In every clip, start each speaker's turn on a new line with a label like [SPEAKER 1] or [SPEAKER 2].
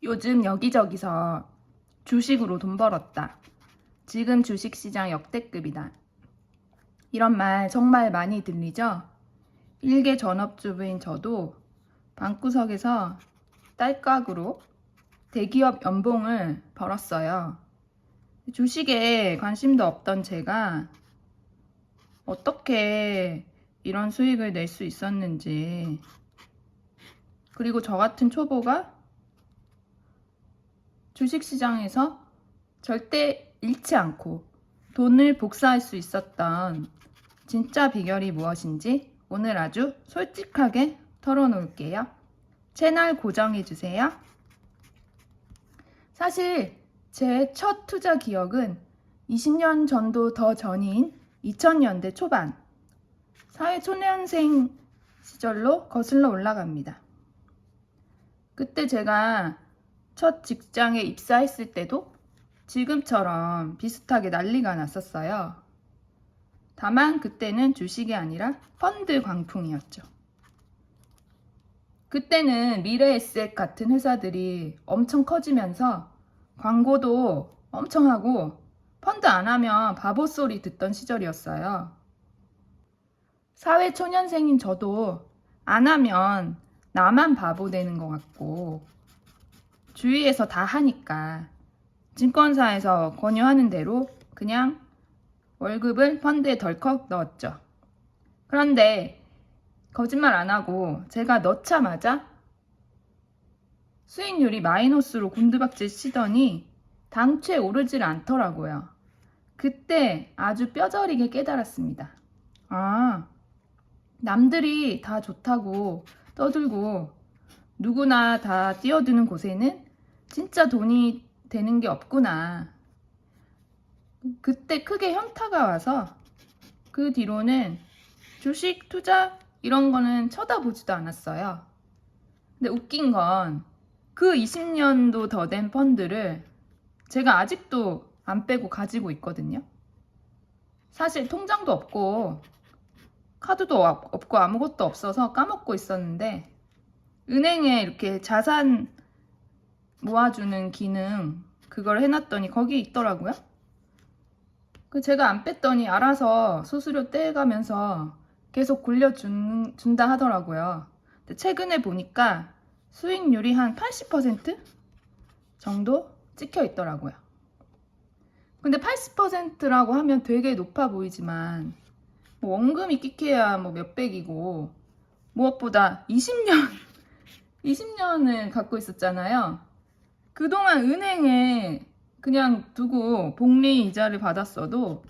[SPEAKER 1] 요즘 여기저기서 주식으로 돈 벌었다. 지금 주식시장 역대급이다. 이런 말 정말 많이 들리죠? 일개 전업주부인 저도 방구석에서 딸깍으로 대기업 연봉을 벌었어요. 주식에 관심도 없던 제가 어떻게 이런 수익을 낼 수 있었는지, 그리고 저 같은 초보가 주식시장에서 절대 잃지 않고 돈을 복사할 수 있었던 진짜 비결이 무엇인지 오늘 아주 솔직하게 털어놓을게요. 채널 고정해주세요. 사실 제 첫 투자 기억은 20년 전도 더 전인 2000년대 초반 사회초년생 시절로 거슬러 올라갑니다. 그때 제가 첫 직장에 입사했을 때도 지금처럼 비슷하게 난리가 났었어요. 다만 그때는 주식이 아니라 펀드 광풍이었죠. 그때는 미래에셋 같은 회사들이 엄청 커지면서 광고도 엄청 하고 펀드 안 하면 바보 소리 듣던 시절이었어요. 사회초년생인 저도 안 하면 나만 바보 되는 것 같고 주위에서 다 하니까 증권사에서 권유하는 대로 그냥 월급을 펀드에 덜컥 넣었죠. 그런데 거짓말 안 하고 제가 넣자마자 수익률이 마이너스로 곤두박질 치더니 당최 오르질 않더라고요. 그때 아주 뼈저리게 깨달았습니다. 아, 남들이 다 좋다고 떠들고 누구나 다 뛰어드는 곳에는 진짜 돈이 되는 게 없구나. 그때 크게 현타가 와서 그 뒤로는 주식 투자 이런 거는 쳐다보지도 않았어요. 근데 웃긴 건 그 20년도 더 된 펀드를 제가 아직도 안 빼고 가지고 있거든요. 사실 통장도 없고 카드도 없고 아무것도 없어서 까먹고 있었는데 은행에 이렇게 자산 모아주는 기능 그걸 해놨더니 거기 있더라고요. 제가 안 뺐더니 알아서 수수료 떼가면서 계속 굴려준다 하더라고요. 근데 최근에 보니까 수익률이 한 80% 정도 찍혀 있더라고요. 근데 80%라고 하면 되게 높아 보이지만 뭐 원금이 끽해야 뭐 몇백이고 무엇보다 20년을 갖고 있었잖아요. 그동안 은행에 그냥 두고 복리 이자를 받았어도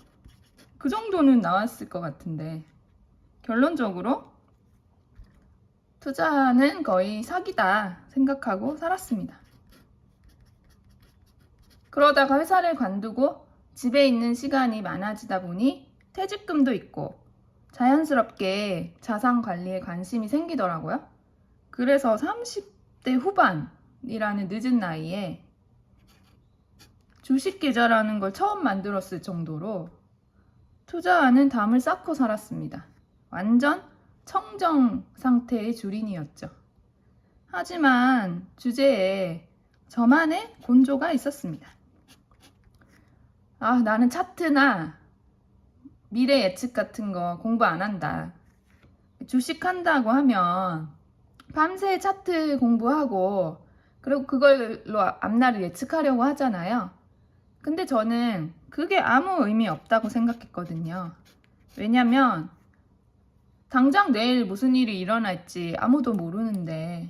[SPEAKER 1] 그 정도는 나왔을 것 같은데 결론적으로 투자는 거의 사기다 생각하고 살았습니다. 그러다가 회사를 관두고 집에 있는 시간이 많아지다 보니 퇴직금도 있고 자연스럽게 자산 관리에 관심이 생기더라고요. 그래서 30대 후반이라는 늦은 나이에 주식 계좌라는 걸 처음 만들었을 정도로 투자하는 담을 쌓고 살았습니다. 완전 청정 상태의 주린이였죠. 하지만 주제에 저만의 곤조가 있었습니다. 나는 차트나 미래 예측 같은 거 공부 안 한다. 주식 한다고 하면 밤새 차트 공부하고 그리고 그걸로 앞날을 예측하려고 하잖아요. 근데 저는 그게 아무 의미 없다고 생각했거든요. 왜냐면 당장 내일 무슨 일이 일어날지 아무도 모르는데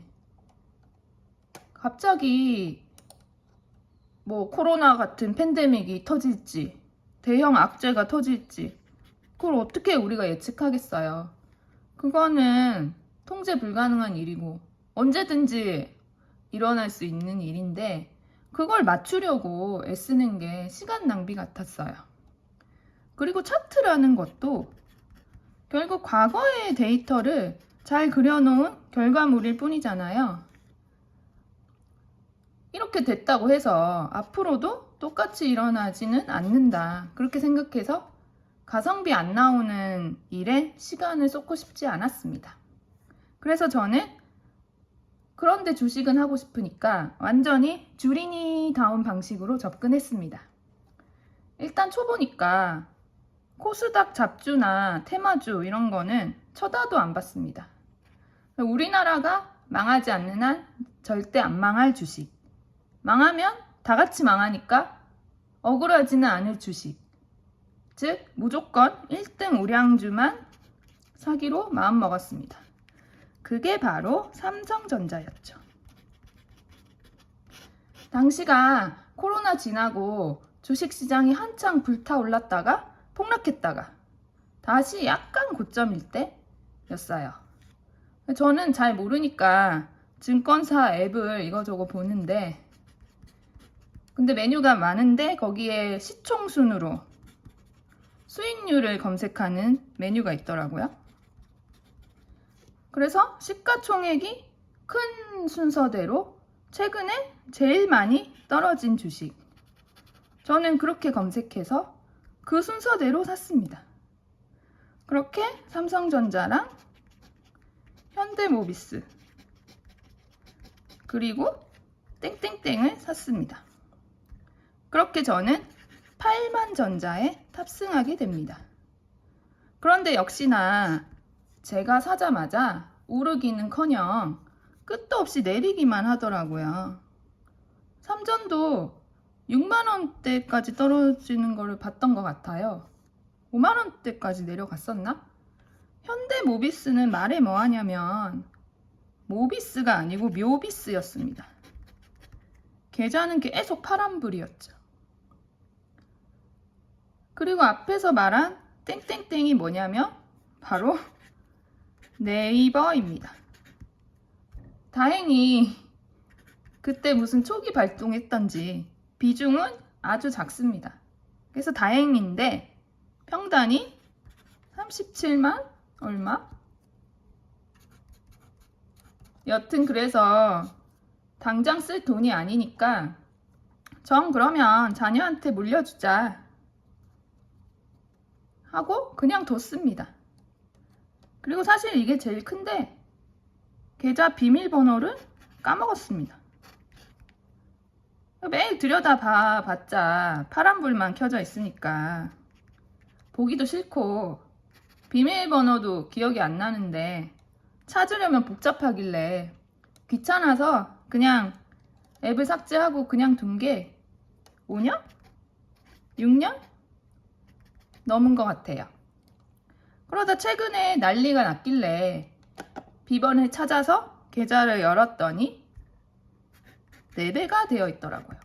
[SPEAKER 1] 갑자기 뭐 코로나 같은 팬데믹이 터질지 대형 악재가 터질지 그걸 어떻게 우리가 예측하겠어요. 그거는 통제 불가능한 일이고 언제든지 일어날 수 있는 일인데 그걸 맞추려고 애쓰는 게 시간 낭비 같았어요. 그리고 차트라는 것도 결국 과거의 데이터를 잘 그려놓은 결과물일 뿐이잖아요. 이렇게 됐다고 해서 앞으로도 똑같이 일어나지는 않는다. 그렇게 생각해서 가성비 안 나오는 일에 시간을 쏟고 싶지 않았습니다. 그래서 저는 그런데 주식은 하고 싶으니까 완전히 주린이다운 방식으로 접근했습니다. 일단 초보니까 코스닥 잡주나 테마주 이런 거는 쳐다도 안 봤습니다. 우리나라가 망하지 않는 한 절대 안 망할 주식. 망하면 다 같이 망하니까 억울하지는 않을 주식. 즉 무조건 1등 우량주만 사기로 마음먹었습니다. 그게 바로 삼성전자였죠. 당시가 코로나 지나고 주식시장이 한창 불타올랐다가 폭락했다가 다시 약간 고점일 때였어요. 저는 잘 모르니까 증권사 앱을 이거저거 보는데 근데 메뉴가 많은데 거기에 시총순으로 수익률을 검색하는 메뉴가 있더라고요. 그래서 시가총액이 큰 순서대로 최근에 제일 많이 떨어진 주식. 저는 그렇게 검색해서 그 순서대로 샀습니다. 그렇게 삼성전자랑 현대모비스 그리고 땡땡땡을 샀습니다. 그렇게 저는 8만전자에 탑승하게 됩니다. 그런데 역시나 제가 사자마자 오르기는커녕 끝도 없이 내리기만 하더라고요. 삼전도 6만원대까지 떨어지는 거를 봤던 것 같아요. 5만원대까지 내려갔었나? 현대모비스는 말해 뭐하냐면 모비스가 아니고 묘비스였습니다. 계좌는 계속 파란불이었죠. 그리고 앞에서 말한 땡땡땡이 뭐냐면 바로 네이버입니다. 다행히 그때 무슨 초기 발동했던지 비중은 아주 작습니다. 그래서 다행인데 평단이 37만 얼마? 여튼 그래서 당장 쓸 돈이 아니니까 전 그러면 자녀한테 물려주자 하고 그냥 뒀습니다. 그리고 사실 이게 제일 큰데 계좌 비밀번호를 까먹었습니다. 매일 들여다봤자 파란불만 켜져 있으니까 보기도 싫고 비밀번호도 기억이 안 나는데 찾으려면 복잡하길래 귀찮아서 그냥 앱을 삭제하고 그냥 둔 게 5년? 6년? 넘은 것 같아요. 그러다 최근에 난리가 났길래 비번을 찾아서 계좌를 열었더니 4배가 되어 있더라고요.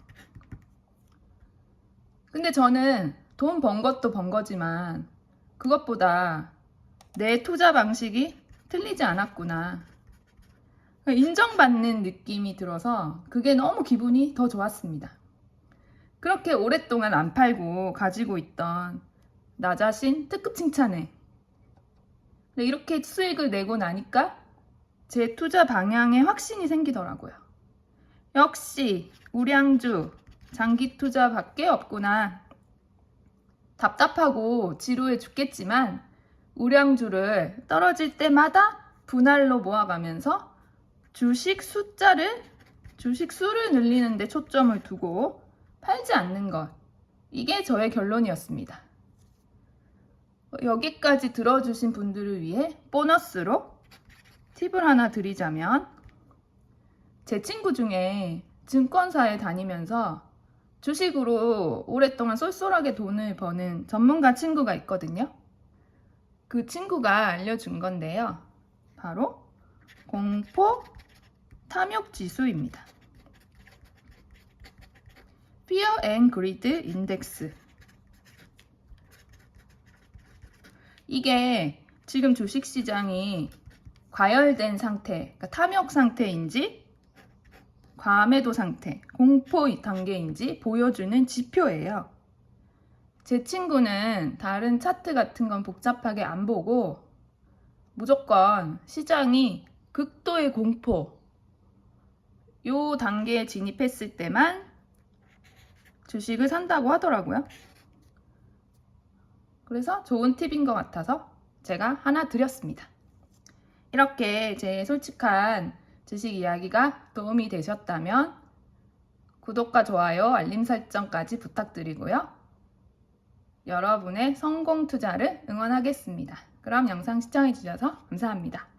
[SPEAKER 1] 근데 저는 돈 번 것도 번 거지만 그것보다 내 투자 방식이 틀리지 않았구나. 인정받는 느낌이 들어서 그게 너무 기분이 더 좋았습니다. 그렇게 오랫동안 안 팔고 가지고 있던 나 자신 특급 칭찬해. 이렇게 수익을 내고 나니까 제 투자 방향에 확신이 생기더라고요. 역시 우량주 장기 투자밖에 없구나. 답답하고 지루해 죽겠지만 우량주를 떨어질 때마다 분할로 모아가면서 주식 수를 늘리는 데 초점을 두고 팔지 않는 것. 이게 저의 결론이었습니다. 여기까지 들어주신 분들을 위해 보너스로 팁을 하나 드리자면 제 친구 중에 증권사에 다니면서 주식으로 오랫동안 쏠쏠하게 돈을 버는 전문가 친구가 있거든요. 그 친구가 알려준 건데요. 바로 공포 탐욕 지수입니다. Fear and Greed Index. 이게 지금 주식시장이 과열된 상태, 그러니까 탐욕 상태인지 과매도 상태, 공포 단계인지 보여주는 지표예요. 제 친구는 다른 차트 같은 건 복잡하게 안 보고 무조건 시장이 극도의 공포 요 단계에 진입했을 때만 주식을 산다고 하더라고요. 그래서 좋은 팁인 것 같아서 제가 하나 드렸습니다. 이렇게 제 솔직한 주식 이야기가 도움이 되셨다면 구독과 좋아요, 알림 설정까지 부탁드리고요. 여러분의 성공 투자를 응원하겠습니다. 그럼 영상 시청해 주셔서 감사합니다.